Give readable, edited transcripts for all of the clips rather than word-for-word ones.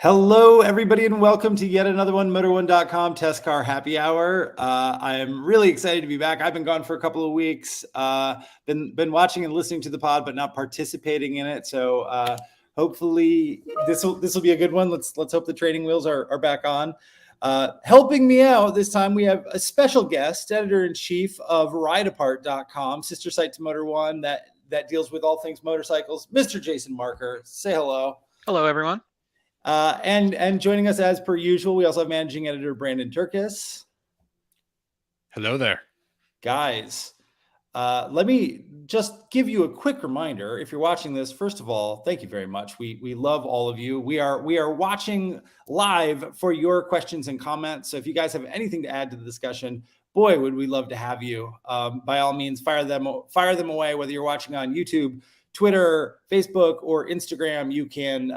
Hello, everybody, and welcome to yet another one, Motor1.com Test Car Happy Hour. I am really excited to be back. I've been gone for a couple of weeks, been watching and listening to the pod, but not participating in it. So hopefully this will be a good one. Let's hope the training wheels are back on. Helping me out this time, we have a special guest, editor-in-chief of RideApart.com, sister site to Motor1 that deals with all things motorcycles, Mr. Jason Marker. Say hello. Hello, everyone. And joining us as per usual, we also have managing editor Brandon Turkus. Hello there. Guys, let me just give you a quick reminder. If you're watching this, first of all, thank you very much. We love all of you. We are watching live for your questions and comments. So if you guys have anything to add to the discussion, boy, would we love to have you. By all means, fire them away, whether you're watching on YouTube, Twitter, Facebook, or Instagram. You can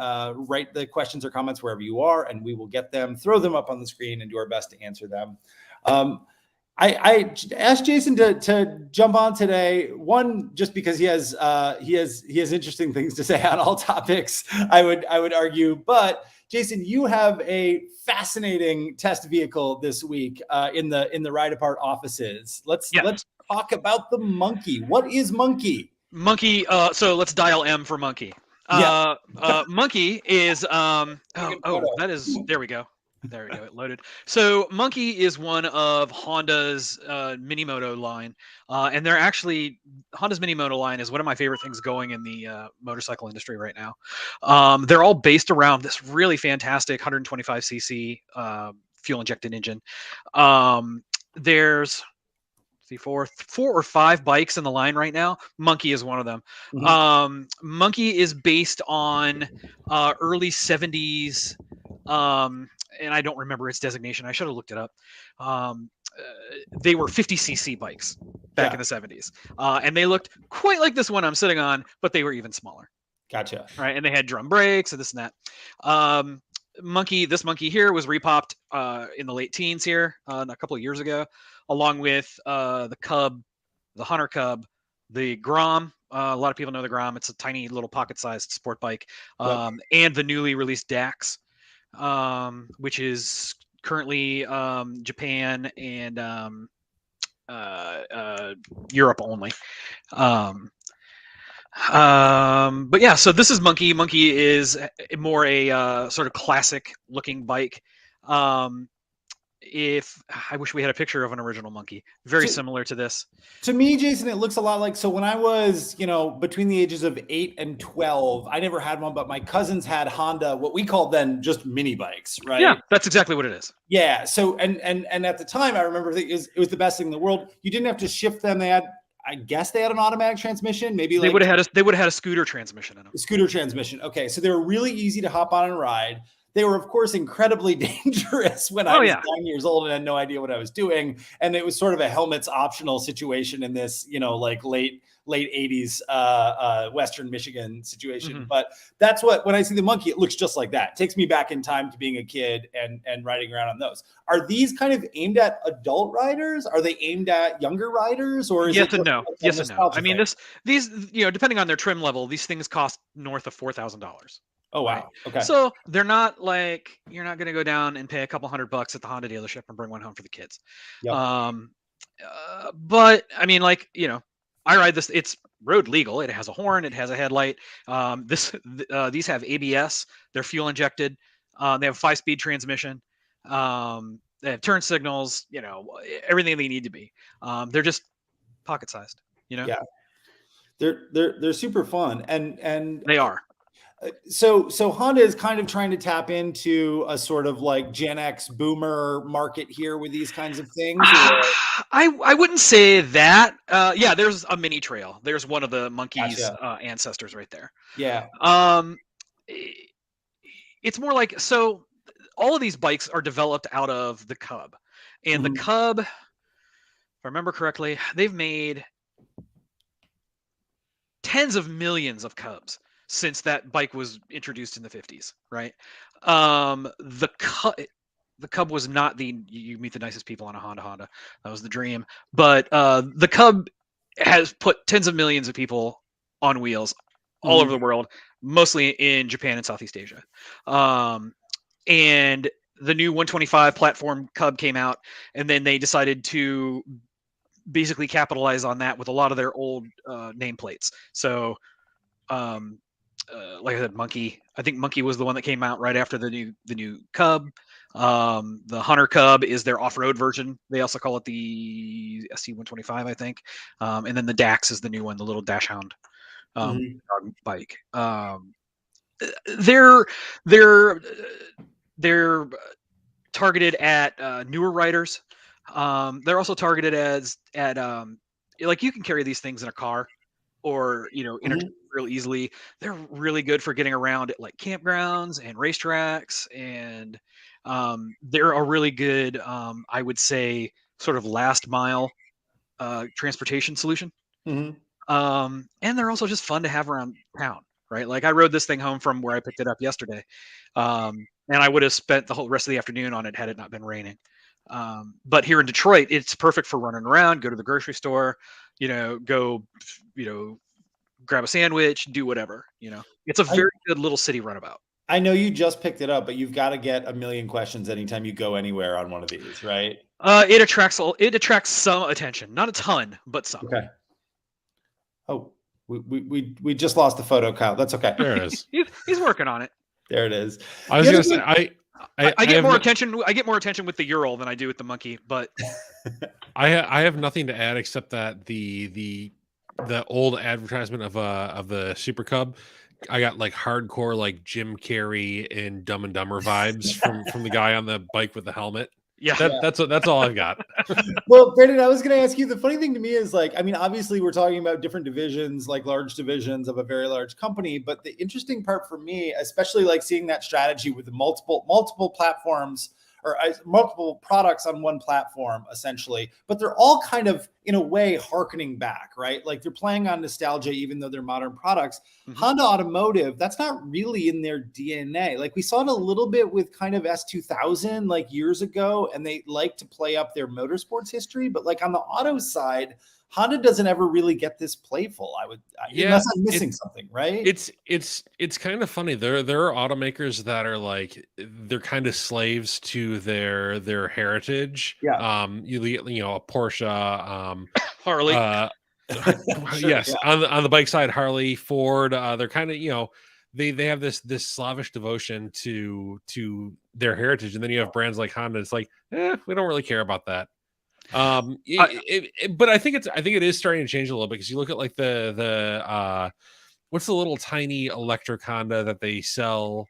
write the questions or comments wherever you are, and we will get them, throw them up on the screen, and do our best to answer them. I asked Jason to jump on today. One, just because he has interesting things to say on all topics, I would argue. But Jason, you have a fascinating test vehicle this week in the Ride Apart offices. Let's talk about the Monkey. What is Monkey? Monkey. So let's dial M for Monkey. Monkey is that is, there we go. There we go. It loaded. So Monkey is one of Honda's Minimoto line, and they're actually Honda's Minimoto line is one of my favorite things going in the motorcycle industry right now. They're all based around this really fantastic 125cc fuel injected engine. There's four or five bikes in the line right now. Monkey is one of them. Mm-hmm. Monkey is based on early 70s. And I don't remember its designation. I should have looked it up. They were 50cc bikes back in the 70s. And they looked quite like this one I'm sitting on, but they were even smaller. Gotcha. Right. And they had drum brakes and this and that. This monkey here was repopped in the late teens here a couple of years ago, along with the Cub, the Hunter Cub, the Grom. A lot of people know the Grom. It's a tiny little pocket-sized sport bike, and the newly released Dax, which is currently Japan and Europe only. But yeah, so this is Monkey. Monkey is more a sort of classic looking bike. If I wish we had a picture of an original Monkey, very similar to this. To me, Jason, it looks a lot like, so when I was, between the ages of 8 and 12, I never had one, but my cousins had Honda, what we called then just mini bikes, right? Yeah, that's exactly what it is. Yeah. So, and at the time, I remember it was the best thing in the world. You didn't have to shift them. I guess they had an automatic transmission. Maybe they would have had a scooter transmission in them. A scooter transmission. Okay. So they were really easy to hop on and ride. They were, of course, incredibly dangerous when I was 9 years old and had no idea what I was doing. And it was sort of a helmets optional situation in this, like late 80s Western Michigan situation. Mm-hmm. But that's when I see the Monkey, it looks just like that. It takes me back in time to being a kid and riding around on those. Are these kind of aimed at adult riders? Are they aimed at younger riders? Or is yes and no. I mean, these, depending on their trim level, these things cost north of $4,000. Oh, wow. Okay. So they're not like, you're not going to go down and pay a couple $100 at the Honda dealership and bring one home for the kids. Yep. But I mean, I ride this, it's road legal. It has a horn. It has a headlight. These have ABS. They're fuel injected. They have a 5-speed transmission. They have turn signals, everything they need to be. They're just pocket sized, Yeah. They're super fun. And they are. So Honda is kind of trying to tap into a sort of like Gen X boomer market here with these kinds of things. I wouldn't say that. Yeah, there's a mini trail. There's one of the Monkey's ancestors right there. Yeah. It's more like, so all of these bikes are developed out of the Cub, and the Cub, if I remember correctly, they've made tens of millions of Cubs since that bike was introduced in the 50s, right? The Cub was not you meet the nicest people on a Honda. That was the dream. But the Cub has put tens of millions of people on wheels all over the world, mostly in Japan and Southeast Asia. and the new 125 platform Cub came out, and then they decided to basically capitalize on that with a lot of their old nameplates. So, like I said, Monkey. I think Monkey was the one that came out right after the new Cub. The Hunter Cub is their off-road version. They also call it the SC125, I think. And then the Dax is the new one, the little dash hound dog bike. They're they're targeted at newer riders. They're also targeted at like you can carry these things in a car or interchange real easily. They're really good for getting around at like campgrounds and racetracks, and they're a really good I would say sort of last mile transportation solution. And they're also just fun to have around town, right? Like I rode this thing home from where I picked it up yesterday, and I would have spent the whole rest of the afternoon on it had it not been raining. But here in Detroit, it's perfect for running around, go to the grocery store, go, grab a sandwich, do whatever, it's a very good little city runabout. I know you just picked it up, but you've got to get a million questions anytime you go anywhere on one of these, right? It attracts some attention, not a ton, but some. Okay. Oh, we just lost the photo, Kyle. That's okay. There it is. He's working on it. There it is. I was going to say, I get more attention. I get more attention with the Ural than I do with the Monkey, but I have nothing to add except that the old advertisement of the Super Cub, I got like hardcore like Jim Carrey and Dumb and Dumber vibes from the guy on the bike with the helmet. Yeah, that's all I've got. Well, Brandon, I was going to ask you, the funny thing to me is like, I mean, obviously we're talking about different divisions, like large divisions of a very large company. But the interesting part for me, especially like seeing that strategy with the multiple platforms or multiple products on one platform, essentially, but they're all kind of in a way harkening back, right? Like they're playing on nostalgia, even though they're modern products. Honda Automotive, that's not really in their DNA. Like we saw it a little bit with kind of S2000 like years ago, and they like to play up their motorsports history. But like on the auto side, Honda doesn't ever really get this playful. Unless I'm missing something, right? It's kind of funny. There are automakers that are like they're kind of slaves to their heritage. Yeah. A Porsche, Harley. Sure, yes. Yeah. On the bike side, Harley, Ford. They're kind of they have this slavish devotion to their heritage, and then you have brands like Honda. It's like we don't really care about that. But I think it is starting to change a little bit because you look at like the what's the little tiny electric Honda that they sell?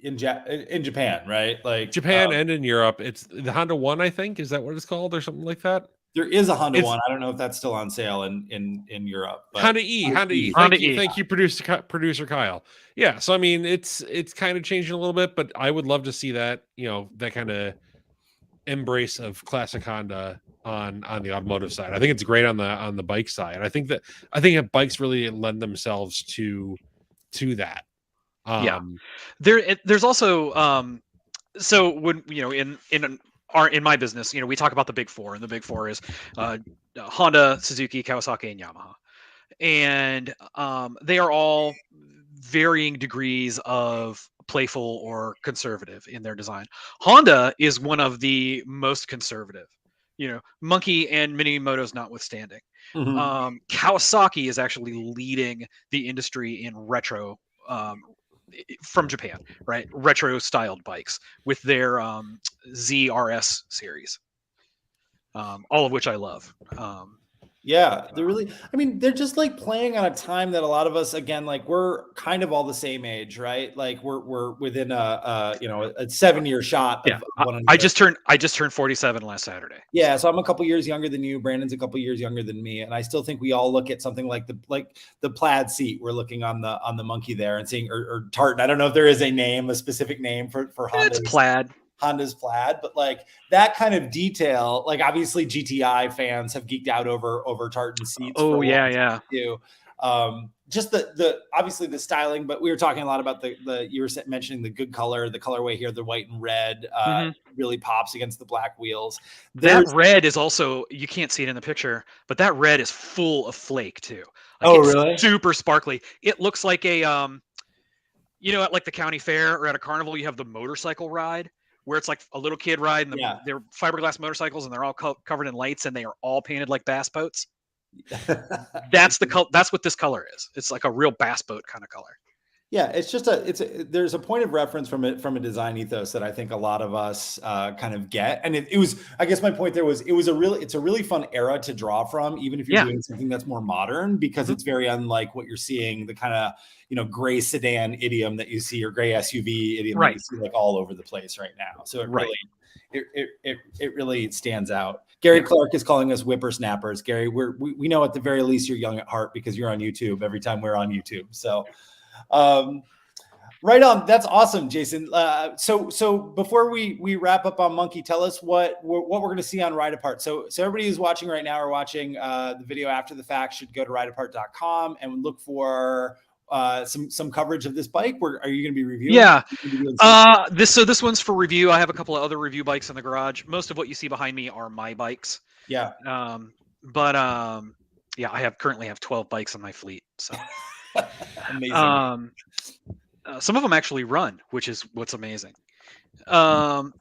In Japan, right? Like Japan and in Europe, it's the Honda One, I think. Is that what it's called or something like that? There is a Honda One. I don't know if that's still on sale in Europe. But Honda E. Thank you, producer Kyle. Yeah, so I mean, it's kind of changing a little bit, but I would love to see that that kind of embrace of classic Honda on the automotive side. I think it's great on the bike side. I think that bikes really lend themselves to that. There's also so when in my business, we talk about the big four, and the big four is Honda, Suzuki, Kawasaki, and Yamaha, and they are all varying degrees of playful or conservative in their design. Honda is one of the most conservative, Monkey and Mini Motos notwithstanding. Kawasaki is actually leading the industry in retro from Japan, right? Retro styled bikes with their ZRS series, all of which I love. Yeah, they're really, I mean, they're just like playing on a time that a lot of us, again, like we're kind of all the same age, right? Like we're within a 7-year shot. Of one another. I just turned 47 last Saturday. Yeah. So I'm a couple years younger than you. Brandon's a couple years younger than me. And I still think we all look at something like the plaid seat. We're looking on the Monkey there and seeing, or tartan. I don't know if there is a specific name for Honda. It's plaid. Honda's plaid, but like that kind of detail, like obviously GTI fans have geeked out over tartan seats. Oh yeah. Too. Just the obviously the styling, but we were talking a lot about you were mentioning the good color, the colorway here, the white and red really pops against the black wheels. That red is also, you can't see it in the picture, but that red is full of flake too. Really? Super sparkly. It looks like a you know, at like the county fair or at a carnival, you have the motorcycle ride where it's like a little kid ride and they're fiberglass motorcycles and they're all covered in lights and they are all painted like bass boats. That's what this color is. It's like a real bass boat kind of color. Yeah, there's a point of reference from a design ethos that I think a lot of us kind of get, and it was, I guess my point there was, it's a really fun era to draw from, even if you're doing something that's more modern, because it's very unlike what you're seeing, the kind of, you know, gray sedan idiom that you see, or gray SUV idiom that you see like all over the place right now. So it really stands out. Gary Clark is calling us whippersnappers. Gary, we know at the very least you're young at heart because you're on YouTube every time we're on YouTube. So. Right on. That's awesome, Jason. So before we wrap up on Monkey, tell us what we're going to see on Ride Apart. So everybody who's watching right now or watching the video after the fact should go to rideapart.com and look for some coverage of this bike. Are you going to be reviewing? Yeah. This one's for review. I have a couple of other review bikes in the garage. Most of what you see behind me are my bikes. Yeah. I currently have 12 bikes in my fleet. So. Amazing. Some of them actually run, which is what's amazing. I'm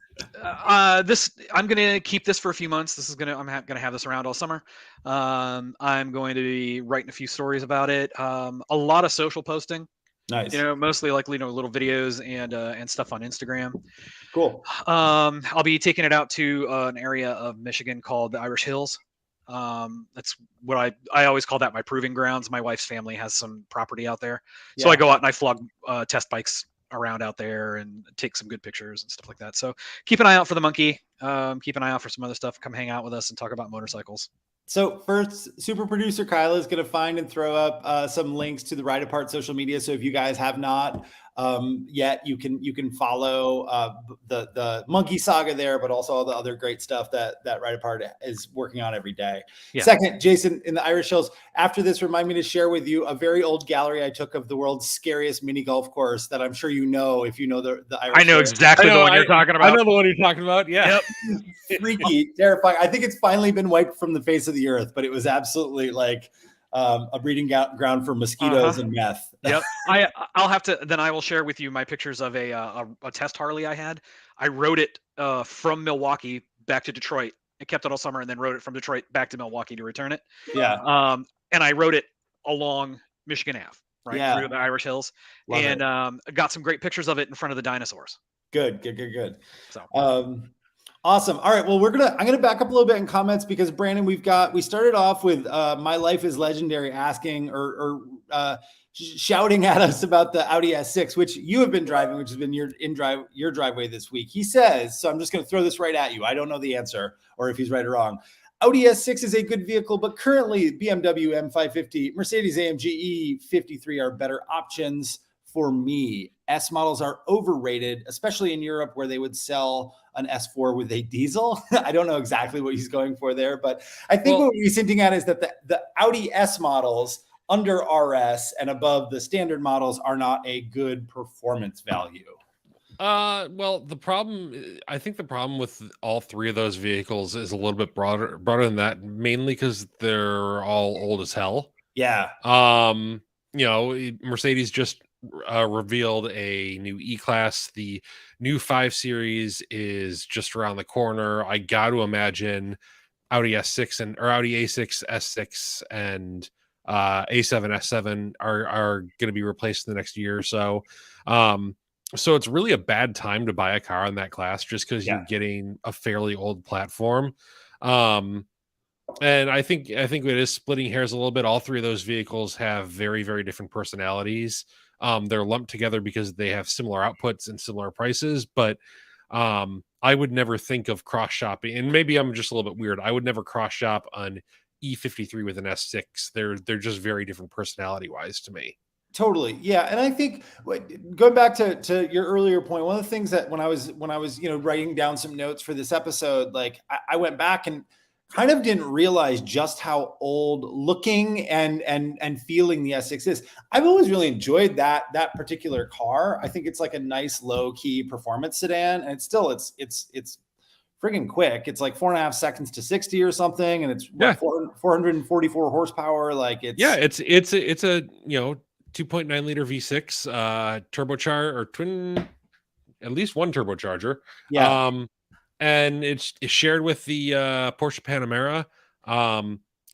gonna keep this for a few months. I'm gonna have this around all summer. I'm going to be writing a few stories about it. A lot of social posting. Nice. You know, mostly like, you know, little videos and stuff on Instagram. Cool. I'll be taking it out to an area of Michigan called the Irish Hills. That's what I always call that my proving grounds. My wife's family has some property out there. So I go out and I flog test bikes around out there and take some good pictures and stuff like that. So keep an eye out for the Monkey. Keep an eye out for some other stuff. Come hang out with us and talk about motorcycles. So first, super producer Kyle is going to find and throw up some links to the Ride Apart social media. So if you guys have not yet, you can follow the Monkey Saga there, but also all the other great stuff that Ride Apart is working on every day. Yeah. Second, Jason, in the Irish Hills, after this, remind me to share with you a very old gallery I took of the world's scariest mini golf course that I'm sure you know if you know the Irish. I know Hills. exactly the one you're talking about. I know the one you're talking about. Yeah. Yep. Freaky, terrifying. I think it's finally been wiped from the face of the earth, but it was absolutely like a breeding ground for mosquitoes and meth. Yep. I will share with you my pictures of a test Harley I had. I rode it from Milwaukee back to Detroit. I kept it all summer and then rode it from Detroit back to Milwaukee to return it. Yeah. And I rode it along Michigan Ave, right through the Irish Hills. Love it. Got some great pictures of it in front of the dinosaurs. Good. So awesome. All right. Well, I'm going to back up a little bit in comments because Brandon, we started off with My Life is Legendary asking or shouting at us about the Audi S6, which you have been driving, which has been your driveway this week. He says, so I'm just going to throw this right at you. I don't know the answer or if he's right or wrong. Audi S6 is a good vehicle, but currently BMW M550, Mercedes-AMG E53 are better options for me. S models are overrated, especially in Europe where they would sell an S4 with a diesel. I don't know exactly what he's going for there, but I think what he's hinting at is that the Audi S models under RS and above the standard models are not a good performance value. Well, I think the problem with all three of those vehicles is a little bit broader than that, mainly because they're all old as hell. Yeah. You know, Mercedes just revealed a new E-Class. The new 5 Series is just around the corner. I got to imagine Audi S6 or Audi A6, S6, and A7, S7 are going to be replaced in the next year or so. So it's really a bad time to buy a car in that class just because you're getting a fairly old platform. And I think it is splitting hairs a little bit. All three of those vehicles have very, very different personalities. They're lumped together because they have similar outputs and similar prices, but I would never think of cross shopping. And maybe I'm just a little bit weird. I would never cross shop an E53 with an S6. They're just very different personality wise to me. Totally. Yeah. And I think going back to your earlier point, one of the things that when I was, writing down some notes for this episode, like I went back and kind of didn't realize just how old looking and feeling the S6 is. I've always really enjoyed that particular car. I think it's like a nice low key performance sedan, and it's friggin' quick. It's like 4.5 seconds to 60 or something, and it's 444 horsepower. Like it's a 2.9 liter V6 turbocharger or twin, at least one turbocharger. Yeah. And it's shared with the Porsche Panamera.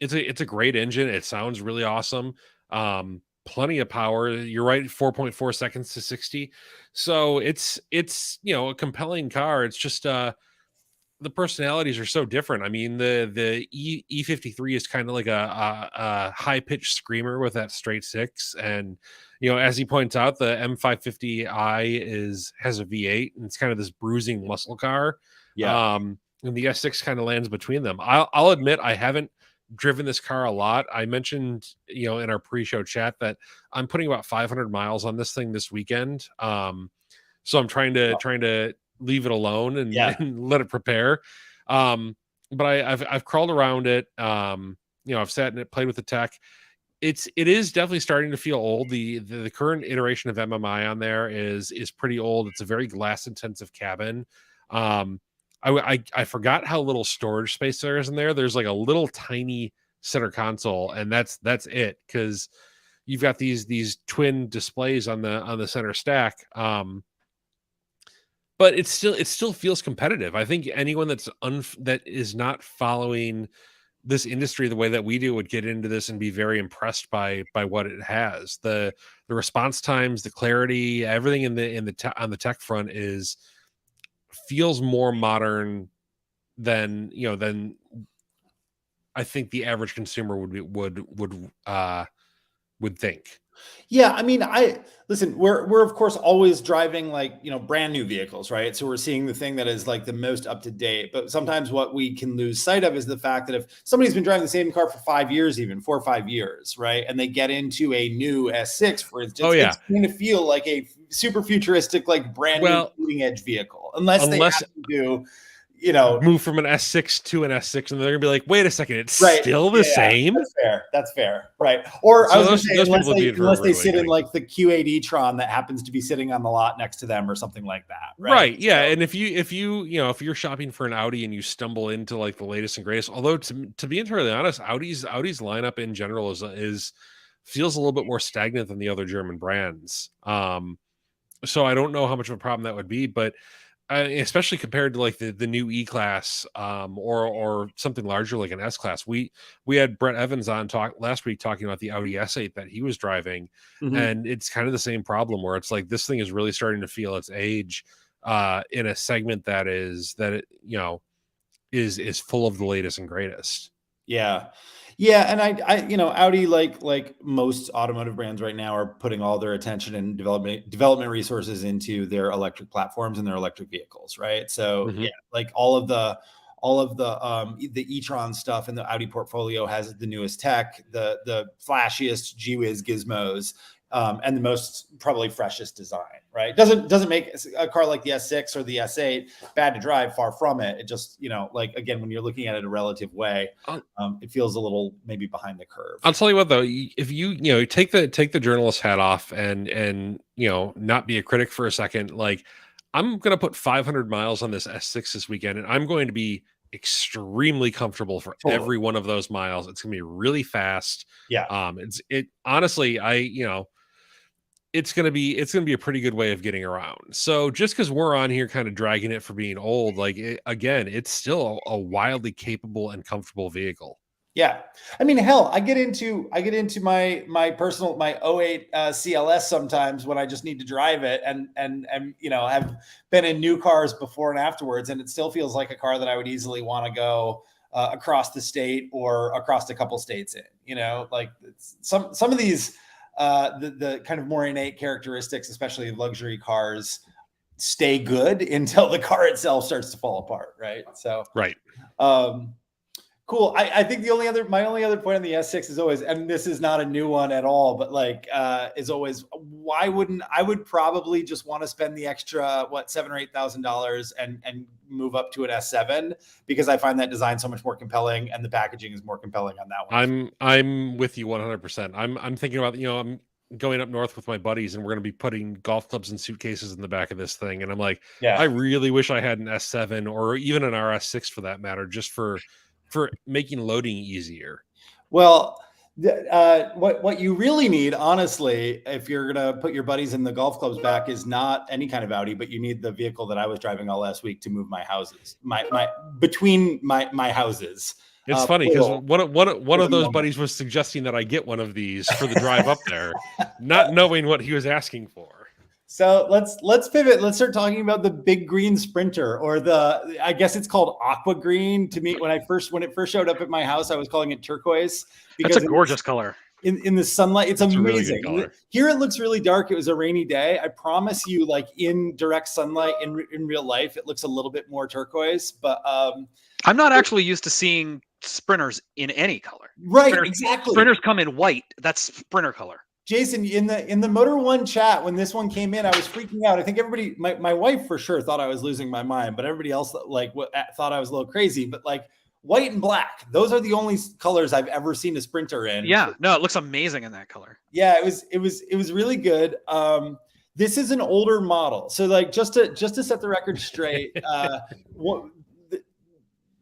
It's a great engine. It sounds really awesome. Plenty of power. You're right, 4.4 seconds to 60. So it's a compelling car. It's just the personalities are so different. I mean, the E53 is kind of like a high pitched screamer with that straight six, and as he points out, the M550i has a V8, and it's kind of this bruising muscle car. Yeah. And the S6 kind of lands between them. I'll admit I haven't driven this car a lot. I mentioned in our pre-show chat that I'm putting about 500 miles on this thing this weekend. So I'm trying to leave it alone and, and let it prepare. But I've crawled around it. I've sat in it, played with the tech. It is definitely starting to feel old. The current iteration of MMI on there is pretty old. It's a very glass intensive cabin. I forgot how little storage space there is in there. There's like a little tiny center console, and that's it, because you've got these twin displays on the center stack. But it still feels competitive. I think anyone that is not following this industry the way that we do would get into this and be very impressed by what it has. The response times, the clarity, everything on the tech front feels more modern than I think the average consumer would think. Yeah, I mean, we're of course always driving brand new vehicles, right? So we're seeing the thing that is like the most up to date. But sometimes what we can lose sight of is the fact that if somebody's been driving the same car for 5 years, even 4 or 5 years, right, and they get into a new S6, for instance, it's going to feel like a super futuristic, like brand new leading edge vehicle, unless they have to do. Move from an S6 to an S6, and they're gonna be like, "Wait a second, it's still the same." That's fair, right? Or so I was going to say, unless they sit in like the Q8 e-tron that happens to be sitting on the lot next to them, or something like that, right? Right, yeah. So, and if you're shopping for an Audi and you stumble into like the latest and greatest, although to be entirely honest, Audi's lineup in general feels a little bit more stagnant than the other German brands. So I don't know how much of a problem that would be, but especially compared to like the new E-Class or something larger like an S-Class. We had Brett Evans on last week talking about the Audi S8 that he was driving, and it's kind of the same problem where it's like this thing is really starting to feel its age in a segment that is full of the latest and greatest. Yeah, and I Audi, like most automotive brands right now, are putting all their attention and development resources into their electric platforms and their electric vehicles, right? So like all of the e-tron stuff in the Audi portfolio has the newest tech, the flashiest gee-whiz gizmos, and the most probably freshest design, right? Doesn't make a car like the S6 or the S8 bad to drive. Far from it. It just, like, again, when you're looking at it a relative way, it feels a little maybe behind the curve. I'll tell you what, though, if you take the journalist hat off and not be a critic for a second, like, I'm going to put 500 miles on this S6 this weekend, and I'm going to be extremely comfortable for every one of those miles. It's going to be really fast. Yeah. Honestly, it's going to be a pretty good way of getting around. So just because we're on here kind of dragging it for being old, like, it's still a wildly capable and comfortable vehicle. Yeah. I mean, hell, I get into my personal 08 CLS sometimes when I just need to drive it and have been in new cars before and afterwards, and it still feels like a car that I would easily want to go across the state or across a couple states in, like some of these the kind of more innate characteristics, especially luxury cars, stay good until the car itself starts to fall apart, right? So right. Cool. I think my only other point on the S6 is always, and this is not a new one at all, but is always, I would probably just want to spend the extra $7,000 or $8,000 and move up to an S7, because I find that design so much more compelling and the packaging is more compelling on that one. I'm with you 100%. I'm thinking about, I'm going up north with my buddies, and we're going to be putting golf clubs and suitcases in the back of this thing, and I'm like, I really wish I had an S7 or even an RS6 for that matter, just for making loading easier. Well, What you really need, honestly, if you're gonna put your buddies in the golf clubs back, is not any kind of Audi, but you need the vehicle that I was driving all last week to move my houses, between my houses. It's funny because one of those buddies was suggesting that I get one of these for the drive up there, not knowing what he was asking for. So let's pivot. Let's start talking about the big green Sprinter, or I guess it's called aqua green. To me, when it first showed up at my house, I was calling it turquoise. Because that's a gorgeous color. In the sunlight, it's amazing. Really here it looks really dark. It was a rainy day. I promise you, like in direct sunlight in real life, it looks a little bit more turquoise. But I'm not actually used to seeing Sprinters in any color. Right, exactly. Sprinters come in white. That's Sprinter color. Jason, in the Motor1 chat, when this one came in, I was freaking out. I think everybody, my wife for sure thought I was losing my mind, but everybody else thought I was a little crazy. But like white and black, those are the only colors I've ever seen a Sprinter in. Yeah, no, it looks amazing in that color. Yeah, it was really good. This is an older model, so like just to set the record straight,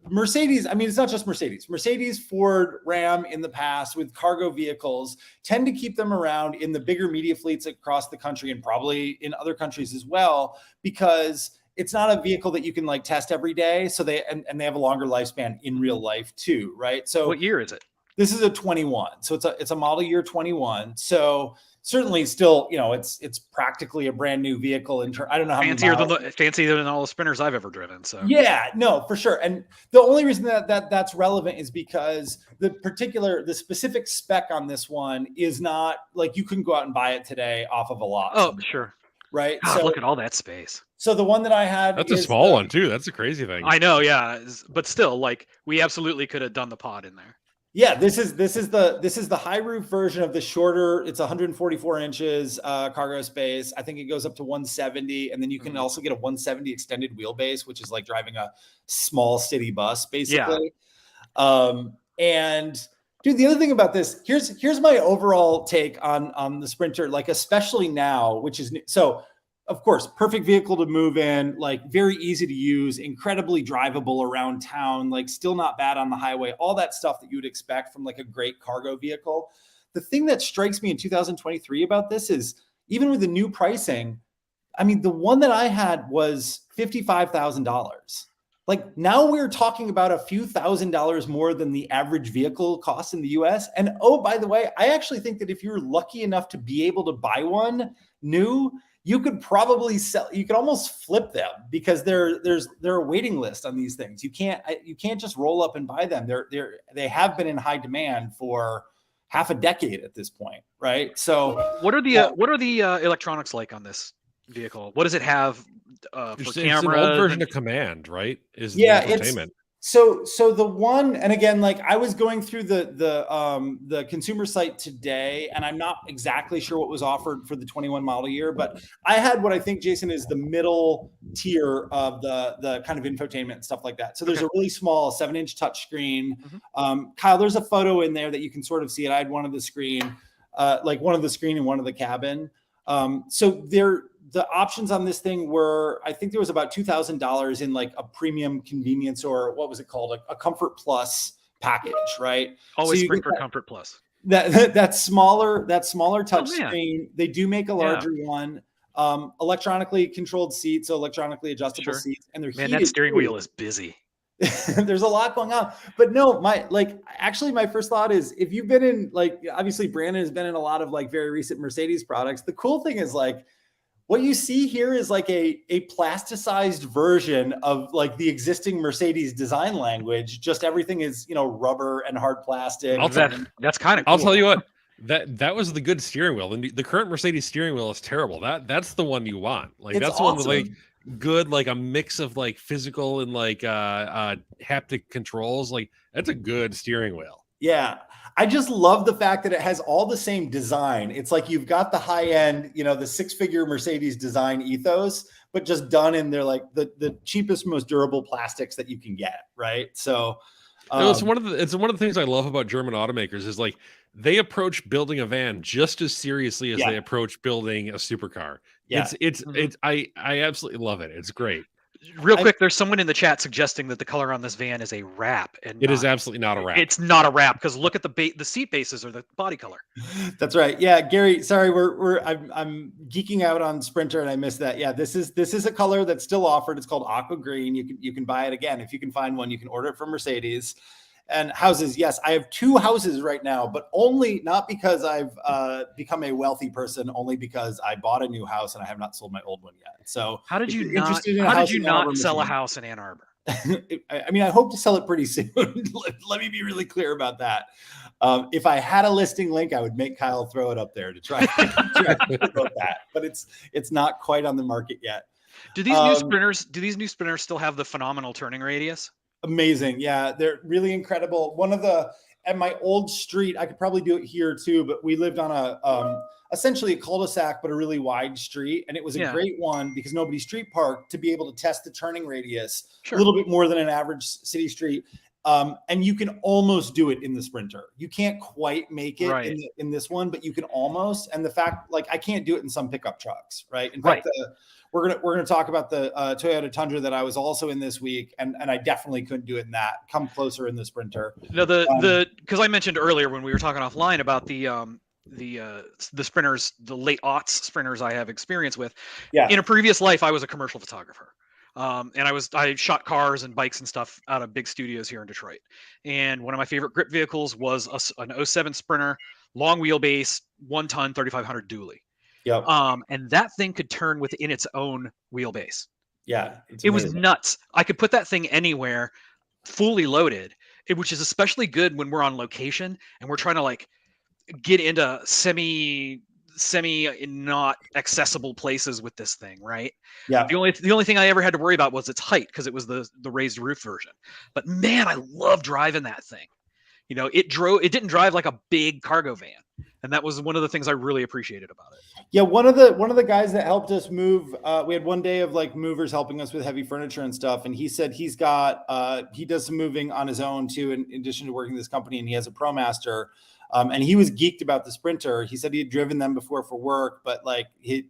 Mercedes, I mean, it's not just Mercedes, Ford, Ram in the past with cargo vehicles tend to keep them around in the bigger media fleets across the country and probably in other countries as well, because it's not a vehicle that you can like test every day. So they have a longer lifespan in real life too, right? So what year is it? This is a 21. So it's a model year 21. So certainly still, it's practically a brand new vehicle. I don't know how fancier than all the Sprinters I've ever driven. So yeah, no, for sure. And the only reason that's relevant is because the specific spec on this one is not like you couldn't go out and buy it today off of a lot. Oh, sure. Right. God, so look at all that space. So the one that I had, that's a small one too. That's a crazy thing. I know. Yeah. But still, like, we absolutely could have done the pod in there. Yeah, this is the high roof version of the shorter. It's 144 inches cargo space. I think it goes up to 170, and then you can also get a 170 extended wheelbase, which is like driving a small city bus, basically. Yeah. And dude, the other thing about this, here's my overall take on the Sprinter, like especially now, which is so. Of course, perfect vehicle to move in, like very easy to use, incredibly drivable around town, like still not bad on the highway, all that stuff that you would expect from like a great cargo vehicle. The thing that strikes me in 2023 about this is even with the new pricing, I mean, the one that I had was $55,000. Like now we're talking about a few $1,000s more than the average vehicle costs in the US. And oh, by the way, I actually think that if you're lucky enough to be able to buy one new, you could probably you could almost flip them because there's a waiting list on these things. You can't just roll up and buy them. They have been in high demand for half a decade at this point, right? So what are the electronics like on this vehicle? What does it have for camera? It's an old version of Command, right? Is the entertainment. So the one, and again, like I was going through the consumer site today, and I'm not exactly sure what was offered for the 21 model year, but I had what I think, Jason, is the middle tier of the kind of infotainment and stuff like that. So there's a really small 7-inch touchscreen. Kyle, there's a photo in there that you can sort of see it. I had one of the screen and one of the cabin. So the options on this thing were, I think there was about $2,000 in like a premium convenience, or what was it called? A Comfort Plus package, right? Always spring for Comfort Plus. That smaller touch screen. They do make a larger one. Electronically controlled seats, so electronically adjustable seats, and they're heated. That steering wheel is busy. There's a lot going on, but no, my first thought is, if you've been in, like, obviously Brandon has been in a lot of like very recent Mercedes products. The cool thing is like, what you see here is like a plasticized version of like the existing Mercedes design language. Just everything is, rubber and hard plastic. That's kind of cool. I'll tell you what, that was the good steering wheel. And the current Mercedes steering wheel is terrible. That's the one you want. Like, that's awesome. The one with like good, like a mix of like physical and like haptic controls. Like, that's a good steering wheel. Yeah. I just love the fact that it has all the same design. It's like you've got the high end, the 6-figure Mercedes design ethos, but just done in their like the cheapest, most durable plastics that you can get, right? So it's one of the things I love about German automakers is like they approach building a van just as seriously as they approach building a supercar. Yeah. I absolutely love it. It's great. Real quick, there's someone in the chat suggesting that the color on this van is a wrap, and it is absolutely not a wrap. It's not a wrap because look at the seat bases or the body color. That's right. Yeah, Gary. Sorry, I'm geeking out on Sprinter and I missed that. Yeah, this is a color that's still offered. It's called aqua green. You can buy it again if you can find one. You can order it from Mercedes. And houses, yes, I have 2 houses right now, but only not because I've become a wealthy person, only because I bought a new house and I have not sold my old one yet. So how did you not sell a house in Ann Arbor? I mean, I hope to sell it pretty soon. Let me be really clear about that. If I had a listing link, I would make Kyle throw it up there to try to promote that, but it's not quite on the market yet. Do these new Sprinters still have the phenomenal turning radius? Amazing. Yeah, they're really incredible. At my old street, I could probably do it here too, but we lived on a essentially a cul-de-sac, but a really wide street. And it was a great one because nobody street parked to be able to test the turning radius a little bit more than an average city street. And you can almost do it in the Sprinter. You can't quite make it in this one, but you can almost. And the fact, like, I can't do it in some pickup trucks, right? In fact, we're gonna talk about the Toyota Tundra that I was also in this week, and I definitely couldn't do it in that. Come closer in the Sprinter. No, because I mentioned earlier when we were talking offline about the Sprinters, the late aughts Sprinters I have experience with. Yeah. In a previous life, I was a commercial photographer. And I shot cars and bikes and stuff out of big studios here in Detroit. And one of my favorite grip vehicles was an 07 Sprinter, long wheelbase, 1 ton, 3,500 dually. Yep. And that thing could turn within its own wheelbase. Yeah. It was nuts. I could put that thing anywhere, fully loaded, which is especially good when we're on location and we're trying to like get into semi not accessible places with this thing, right? Yeah. The only thing I ever had to worry about was its height because it was the raised roof version. But man, I love driving that thing. You know, it didn't drive like a big cargo van. And that was one of the things I really appreciated about it. Yeah, one of the guys that helped us move, we had one day of like movers helping us with heavy furniture and stuff. And he said he does some moving on his own too, in addition to working this company, and he has a ProMaster. And he was geeked about the Sprinter. He said he had driven them before for work, but like he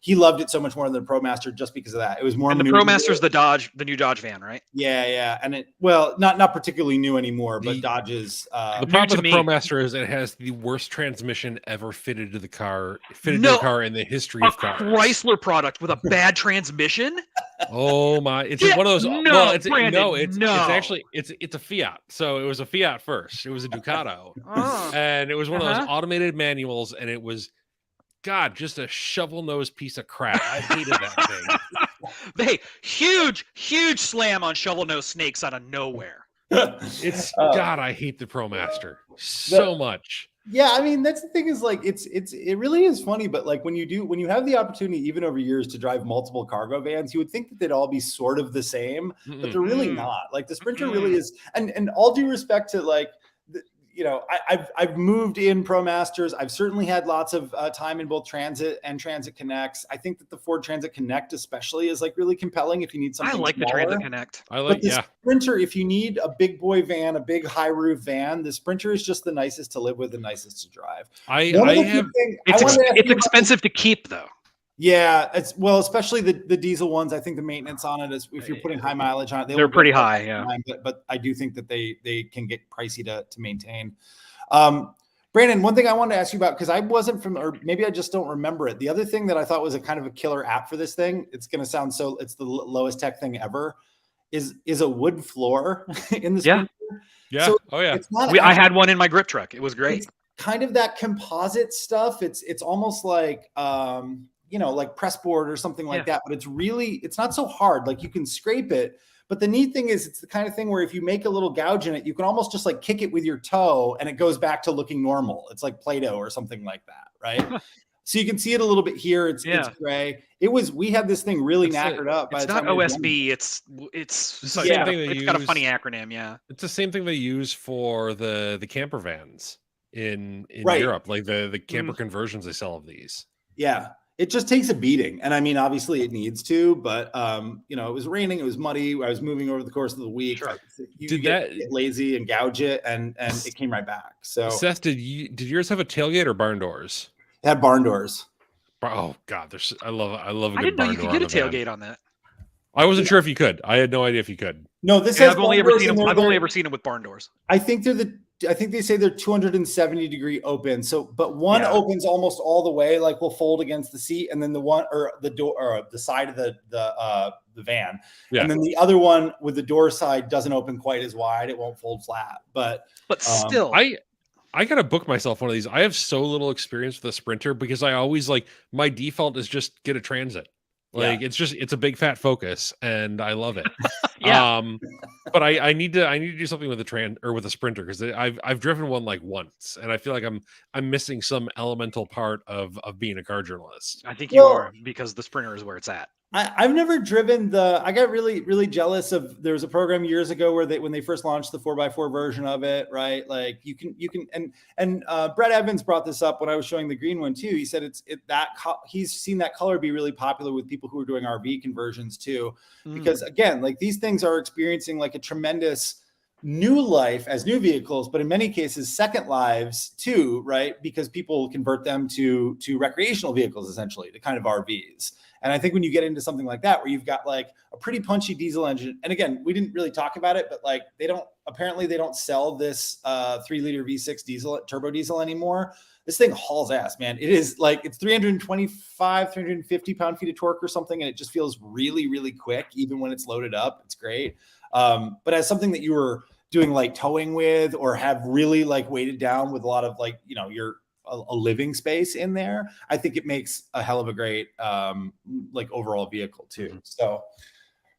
loved it so much more than the ProMaster just because of that. It was more. And the ProMaster's the new Dodge van, right? Yeah. And not particularly new anymore, but Dodge's. The problem with the ProMaster is it has the worst transmission ever fitted to the car in the history of cars. Chrysler product with a bad transmission. Oh my! It's one of those. It's a Fiat. So it was a Fiat first. It was a Ducato. And it was one of those automated manuals, and it was, God, just a shovel-nosed piece of crap. I hated that thing. Hey, huge slam on shovel-nosed snakes out of nowhere. God, I hate the ProMaster so much. Yeah, I mean, that's the thing is like it really is funny, but like when you have the opportunity, even over years, to drive multiple cargo vans, you would think that they'd all be sort of the same, but they're really not. Like the Sprinter really is, and all due respect to like. I've moved in ProMasters. I've certainly had lots of time in both Transit and Transit Connects. I think that the Ford Transit Connect especially is like really compelling if you need something. I like smaller. The Transit Connect. Sprinter, if you need a big boy van, a big high roof van, the Sprinter is just the nicest to live with and nicest to drive. It's expensive to keep though. Yeah, especially the diesel ones. I think the maintenance on it is, if you're putting high mileage on it, they're pretty high. Yeah, but I do think that they can get pricey to maintain. Brandon, one thing I wanted to ask you about, because I wasn't from, or maybe I just don't remember it. The other thing that I thought was a kind of a killer app for this thing, it's going to sound it's the lowest tech thing ever, is a wood floor in the Sprinter. Yeah. So I had one in my grip truck. It was great. It's kind of that composite stuff. It's almost like like pressboard or something like that, but it's not so hard. Like you can scrape it, but the neat thing is it's the kind of thing where if you make a little gouge in it, you can almost just like kick it with your toe and it goes back to looking normal. It's like Play-Doh or something like that. Right. So you can see it a little bit here. It's gray. We had this thing really knackered up. It's not OSB. It's got a funny acronym. Yeah. It's the same thing they use for the camper vans in Europe, like the camper conversions they sell of these. Yeah. It just takes a beating. And I mean, obviously it needs to, but it was raining, it was muddy. I was moving over the course of the week. Sure. You get lazy and gouge it, and it came right back. So Seth, did yours have a tailgate or barn doors? It had barn doors. Oh God, I love a good barn door. I didn't know you could get a tailgate on that. I wasn't sure if you could. I had no idea if you could. No, this Yeah, has I've only ever seen them. I've only ever seen them with barn doors. I think they say they're 270-degree open. So, but one opens almost all the way, like will fold against the seat, and then the one or the door or the side of the van, and then the other one with the door side doesn't open quite as wide. It won't fold flat, but still, I gotta book myself one of these. I have so little experience with a Sprinter because I always my default is just get a Transit. It's a big fat Focus, and I love it. But I need to do something with a Sprinter because I've driven one once, and I feel like I'm missing some elemental part of being a car journalist. I think you are, because the Sprinter is where it's at. I've never driven I got really, really jealous of, there was a program years ago where when they first launched the 4x4 version of it, right? Like you can, and Brett Evans brought this up when I was showing the green one too. He said he's seen that color be really popular with people who are doing RV conversions too, because again, these things are experiencing a tremendous new life as new vehicles, but in many cases, second lives too, right? Because people convert them to recreational vehicles, essentially, to kind of RVs. And I think when you get into something like that, where you've got a pretty punchy diesel engine, and again, we didn't really talk about it, but they don't sell this 3-liter V6 turbo diesel anymore. This thing hauls ass, man. It is it's 350 pound-feet of torque or something, and it just feels really, really quick, even when it's loaded up. It's great. But as something that you were doing towing with, or have really weighted down with a lot of your a living space in there, I think it makes a hell of a great overall vehicle too. So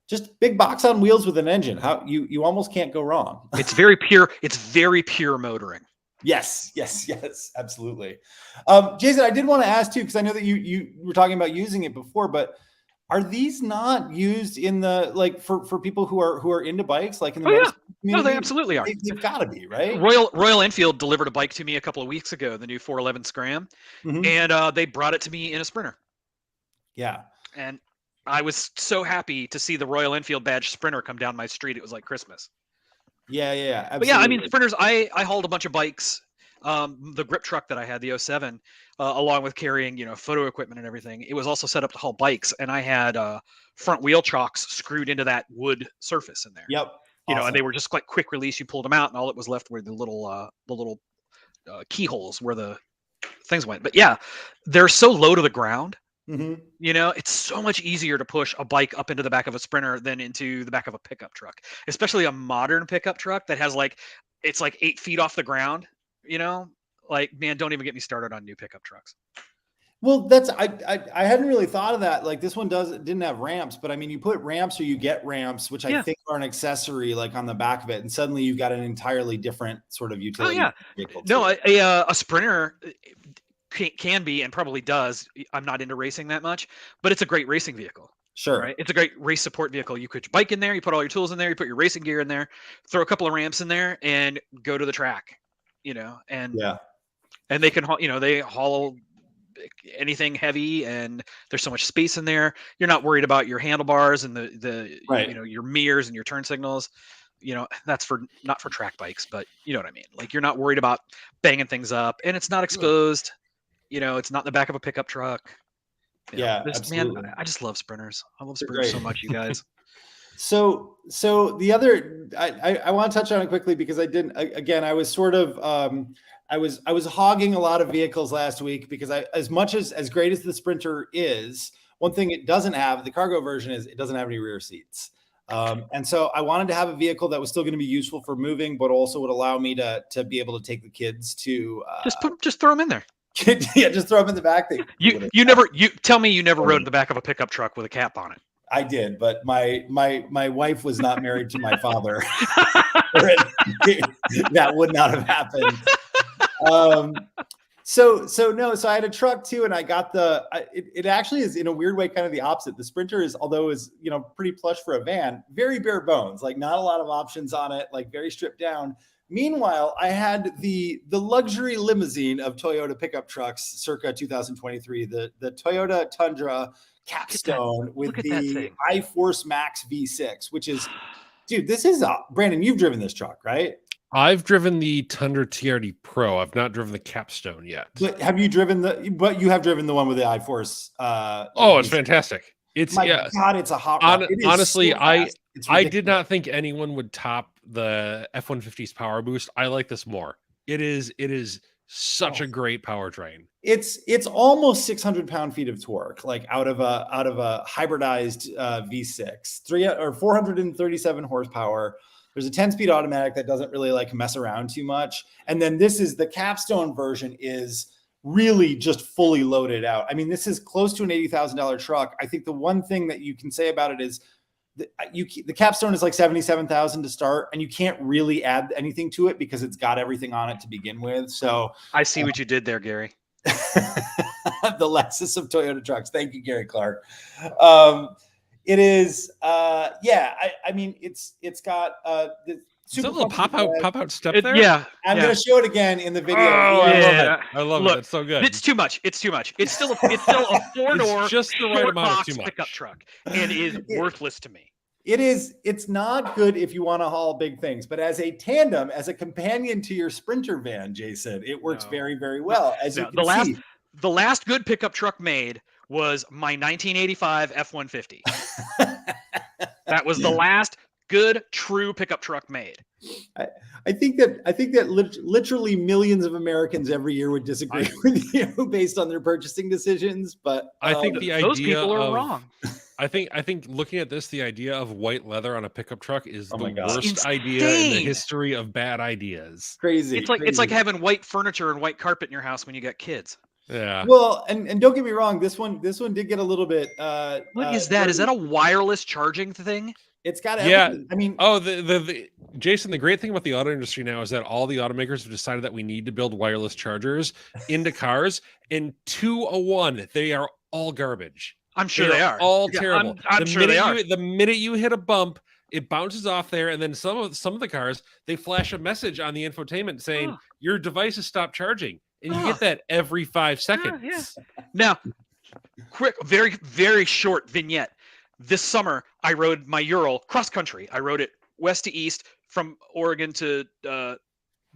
just big box on wheels with an engine. How you almost can't go wrong. It's very pure. It's very pure motoring. Yes, absolutely. Jason, I did want to ask too, because I know that you were talking about using it before, but are these not used in the for people who are into bikes, in the community? No, they absolutely are. They've got to be, right? Royal Enfield delivered a bike to me a couple of weeks ago, the new 411 Scram, and they brought it to me in a Sprinter. Yeah, and I was so happy to see the Royal Enfield badge Sprinter come down my street. It was like Christmas. Yeah, absolutely. But yeah, I mean, Sprinters. I hauled a bunch of bikes. The grip truck that I had, the 07, along with carrying, photo equipment and everything. It was also set up to haul bikes, and I had front wheel chocks screwed into that wood surface in there. Yep. Awesome. And they were just quick release. You pulled them out, and all that was left were the little keyholes where the things went. But yeah, they're so low to the ground. Mm-hmm. It's so much easier to push a bike up into the back of a Sprinter than into the back of a pickup truck, especially a modern pickup truck that has it's 8 feet off the ground. Man, don't even get me started on new pickup trucks. Well, I hadn't really thought of that. This one didn't have ramps, but I mean, you put ramps or you get ramps, which I think are an accessory on the back of it, and suddenly you've got an entirely different sort of utility. Vehicle too. No, a Sprinter can be, and probably does. I'm not into racing that much, but it's a great racing vehicle. Sure. Right? It's a great race support vehicle. You put your bike in there, you put all your tools in there, you put your racing gear in there, throw a couple of ramps in there, and go to the track. And they can they haul anything heavy, and there's so much space in there. You're not worried about your handlebars and the right. Your mirrors and your turn signals. That's not for track bikes, but you know what I mean. You're not worried about banging things up, and it's not exposed. It's not in the back of a pickup truck. Absolutely. Man, I just love Sprinters. I love Sprinters so much, you guys. So the other, I want to touch on it quickly because I was sort of, I was hogging a lot of vehicles last week because as great as the Sprinter is, one thing it doesn't have, the cargo version, is it doesn't have any rear seats. And so I wanted to have a vehicle that was still going to be useful for moving, but also would allow me to be able to take the kids to, just throw them in there. Yeah, just throw them in the back. You tell me you never rode in the back of a pickup truck with a cap on it. I did, but my wife was not married to my father. That would not have happened. So I had a truck too, and I got it actually is in a weird way kind of the opposite. The Sprinter is, although is pretty plush for a van, very bare bones, not a lot of options on it, very stripped down. Meanwhile, I had the luxury limousine of Toyota pickup trucks circa 2023, the Toyota Tundra capstone with the iForce Max V6, which is, dude, this is Brandon, you've driven this truck, right? I've driven the Tundra TRD Pro. I've not driven the capstone yet. But have you driven but you have driven the one with the iForce? It's fantastic. It's My God, it's a hot rod. It is honestly, so fast. I did not think anyone would top the F-150's power boost. I like this more. It is such a great powertrain. It's almost 600 pound-feet of torque, like out of a hybridized V6, 437 horsepower. There's a 10-speed automatic that doesn't really like mess around too much. And then this is the capstone version is really just fully loaded out. I mean, this is close to an $80,000 truck. I think the one thing that you can say about it is the capstone is like 77,000 to start, and you can't really add anything to it because it's got everything on it to begin with. So I see what you did there, Gary. The Lexus of Toyota trucks. Thank you, Gary Clark. It is, I mean, it's got the super little pop out step there. Yeah, I'm gonna show it again in the video. Oh, yeah. I love it. It's so good. It's too much. It's too much. It's still a 4-door, just the right amount of too much pickup truck, and is worthless to me. It's not good if you want to haul big things, but as a tandem, as a companion to your Sprinter van, Jason, it works very, very well. As you can see. The last good pickup truck made was my 1985 F-150. That was the last good, true pickup truck made. I think that literally millions of Americans every year would disagree with you based on their purchasing decisions. But I think the idea those people are wrong. I think looking at this, the idea of white leather on a pickup truck is the worst Insane. idea in the history of bad ideas. Crazy. It's like having white furniture and white carpet in your house when you got kids. Yeah. Well, and don't get me wrong, this one did get a little bit. What is that? Is that a wireless charging thing? It's got everything. I mean, the Jason, the great thing about the auto industry now is that all the automakers have decided that we need to build wireless chargers into cars. And 201, they are all garbage. I'm sure they are all terrible. I'm sure they are. The minute you hit a bump, it bounces off there, and then some of the cars, they flash a message on the infotainment saying your device has stopped charging, and you get that every 5 seconds. Yeah. Now, quick, very, very short vignette. This summer, I rode my Ural cross country. I rode it west to east from Oregon to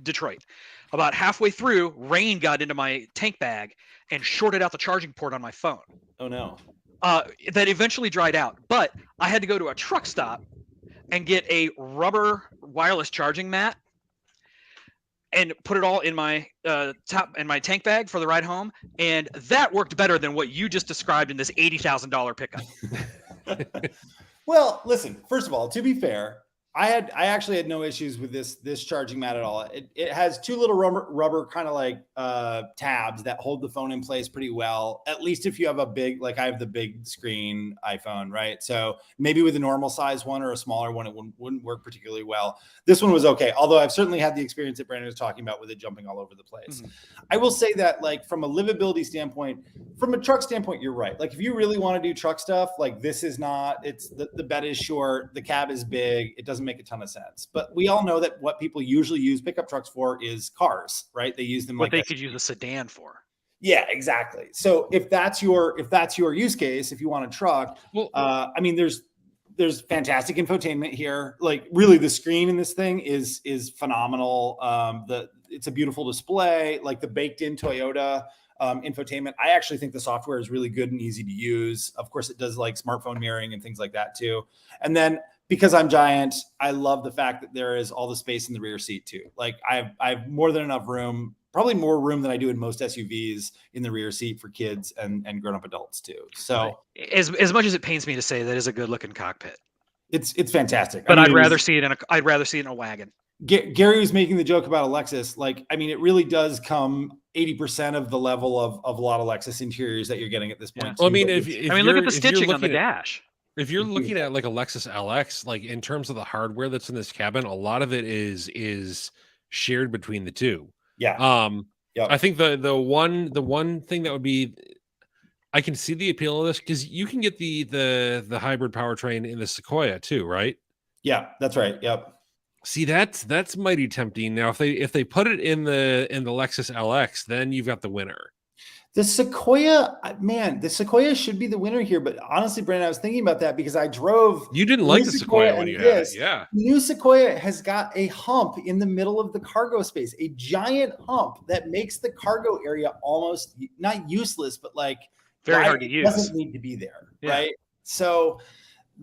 Detroit. About halfway through, rain got into my tank bag and shorted out the charging port on my phone. Oh no. That eventually dried out, but I had to go to a truck stop and get a rubber wireless charging mat and put it all in my my tank bag for the ride home, and that worked better than what you just described in this $80,000 pickup. Well, listen, first of all, to be fair, I actually had no issues with this charging mat at all. It has two little rubber kind of like tabs that hold the phone in place pretty well. At least if you have a big, like I have the big screen iPhone, right? So maybe with a normal size one or a smaller one, it wouldn't work particularly well. This one was okay. Although I've certainly had the experience that Brandon was talking about with it jumping all over the place. Mm-hmm. I will say that like from a livability standpoint, from a truck standpoint, you're right. Like if you really want to do truck stuff, like this is not, it's the bed is short, the cab is big. It doesn't make a ton of sense, but we all know that what people usually use pickup trucks for is cars, right? They use them what like they could use a sedan for. Yeah, exactly. So if that's your use case, if you want a truck, well, I mean, there's fantastic infotainment here. Like really the screen in this thing is phenomenal. It's a beautiful display, like the baked in Toyota infotainment. I actually think the software is really good and easy to use. Of course, it does like smartphone mirroring and things like that too. And then because I'm giant, I love the fact that there is all the space in the rear seat too. Like I have more than enough room, probably more room than I do in most SUVs in the rear seat for kids and grown-up adults too. So as much as it pains me to say, that is a good looking cockpit. It's fantastic. But I mean, I'd rather see it in a wagon. Gary was making the joke about a Lexus. Like, I mean, it really does come 80% of the level of a lot of Lexus interiors that you're getting at this point. Yeah. Well, I mean, look at the stitching on the dash. If you're looking at like a Lexus LX, like in terms of the hardware that's in this cabin, a lot of it is shared between the two. Yeah. I think the one thing that would be, I can see the appeal of this because you can get the hybrid powertrain in the Sequoia too, right? Yeah, that's right. Yep. See, that's mighty tempting. Now, if they put it in the Lexus LX, then you've got the winner. The Sequoia, man, the Sequoia should be the winner here. But honestly, Brandon, I was thinking about that because I drove. You didn't like the Sequoia when you had it. Yeah. New Sequoia has got a hump in the middle of the cargo space, a giant hump that makes the cargo area almost not useless, but like very hard to use. Doesn't need to be there, right? So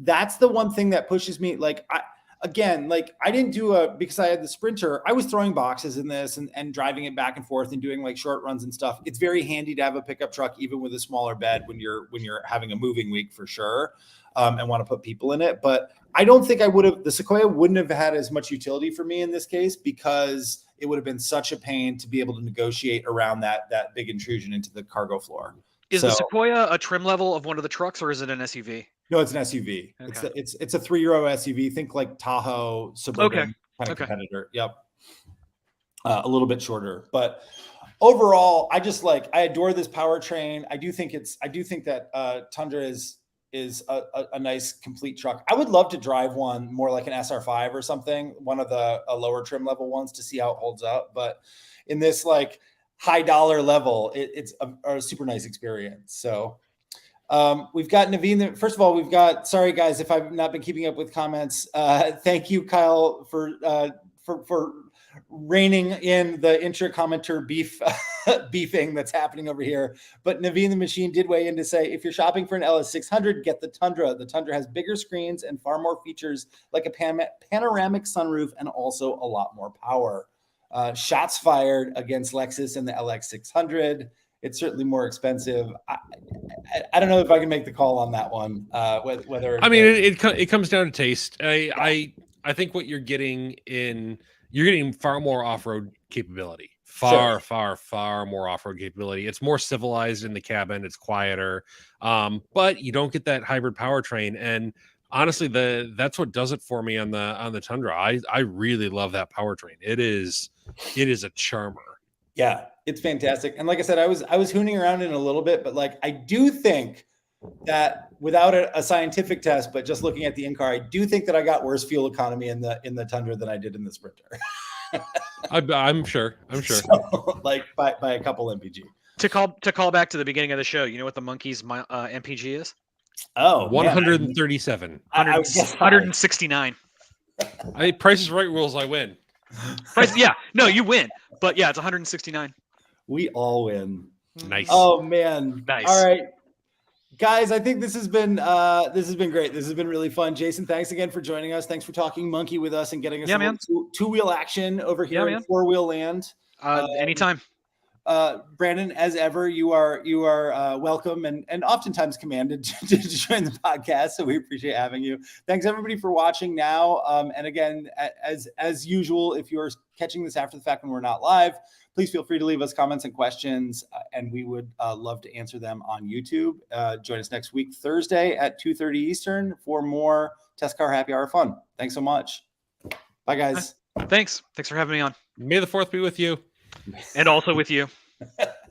that's the one thing that pushes me. Like, I didn't do because I had the Sprinter, I was throwing boxes in this and driving it back and forth and doing like short runs and stuff. It's very handy to have a pickup truck, even with a smaller bed when you're having a moving week for sure. And want to put people in it. But I don't think the Sequoia wouldn't have had as much utility for me in this case, because it would have been such a pain to be able to negotiate around that big intrusion into the cargo floor. Is the Sequoia a trim level of one of the trucks, or is it an SUV? No, it's an SUV. Okay. It's a 3-row SUV. Think like Tahoe Suburban kind of competitor. Yep. A little bit shorter, but overall, I adore this powertrain. I do think that Tundra is a nice complete truck. I would love to drive one more like an SR5 or something, one of the lower trim level ones, to see how it holds up. But in this like high dollar level, it's a super nice experience. So we've got Naveen. First of all, sorry guys if I've not been keeping up with comments. Thank you, Kyle, for reining in the intra-commenter beefing that's happening over here. But Naveen the Machine did weigh in to say, if you're shopping for an LS600, get the Tundra. The Tundra has bigger screens and far more features, like a panoramic sunroof, and also a lot more power. Shots fired against Lexus and the LX600. It's certainly more expensive. I don't know if I can make the call on that one. Whether it comes down to taste. I think what you're getting far more off-road capability. Far more off-road capability. It's more civilized in the cabin. It's quieter, but you don't get that hybrid powertrain. And honestly, that's what does it for me on the Tundra. I really love that powertrain. It is a charmer. Yeah, it's fantastic. And like I said, I was hooning around in a little bit, but like I do think that without a scientific test, but just looking at the in-car, I do think that I got worse fuel economy in the Tundra than I did in the Sprinter. I'm sure. So, like by a couple MPG. To call back to the beginning of the show, you know what the Monkey's MPG is? Oh, 137. 169. Price is Right rules. I win. Yeah, no, you win. But yeah, it's 169. We all win. Nice. Oh man. Nice. All right. Guys, I think this has been great. This has been really fun. Jason, thanks again for joining us. Thanks for talking monkey with us and getting us two-wheel action over here in four-wheel land. Anytime. Brandon, as ever, you are welcome and oftentimes commanded to join the podcast. So we appreciate having you. Thanks everybody for watching now. And again, as usual, if you're catching this after the fact when we're not live, please feel free to leave us comments and questions, and we would love to answer them on YouTube. Join us next week, Thursday at 2:30 Eastern for more Test Car Happy Hour fun. Thanks so much. Bye, guys. Thanks for having me on. May the 4th be with you. And also with you.